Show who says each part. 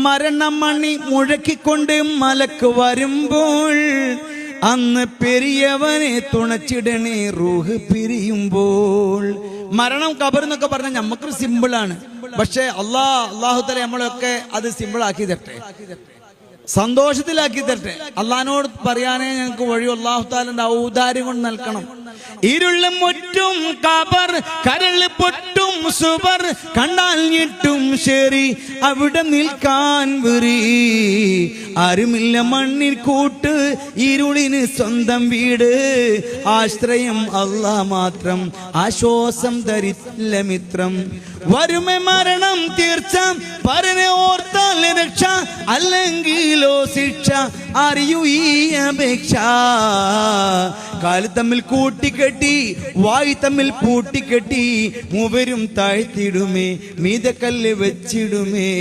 Speaker 1: മരണമണി മുഴക്കിക്കൊണ്ട് മലക്ക് വരുമ്പോൾ അന്ന് പെരിയവനെ തുണച്ചിടണേ റൂഹ് പിരിയുമ്പോൾ. മരണം ഖബർ എന്നൊക്കെ പറഞ്ഞാൽ നമുക്കൊരു സിമ്പിളാണ്. പക്ഷെ അള്ളാഹു തആല നമ്മളൊക്കെ അത് സിമ്പിളാക്കി തരട്ടെ, സന്തോഷത്തിലാക്കി തരട്ടെ. അള്ളാഹിനോട് പറയാനേ ഞങ്ങൾക്ക് വഴി അള്ളാഹു തആലയുടെ ഔദാര്യം കൊണ്ട് നൽകണം. ഇരുളും മുറ്റും ഖബർ, കരള് പൊട്ടും സുബർ, കണ്ടാൽ ഞെട്ടും ശരി അവിടെ നിൽക്കാൻ വെറി. ആരുമില്ല മണ്ണിൽ കൂട്ട്, ഇരുളിന് സ്വന്തം വീട്, ആശ്രയം അല്ലാഹ് മാത്രം, ആശ്വാസം ധരില്ല മിത്രം. വരുമേ മരണം തീർച്ച, പരനെ ഓർത്താൽ രക്ഷ, അല്ലെങ്കിലോ ശിക്ഷ, അറിയൂ ഈ അപേക്ഷ. കാല് തമ്മിൽ കൂട്ടിക്കെട്ടി, വായ് തമ്മിൽ പൂട്ടിക്കെട്ടി, മൂവരും താഴ്ത്തിടുമേ, മീതക്കല്ല് വെച്ചിടുമേ.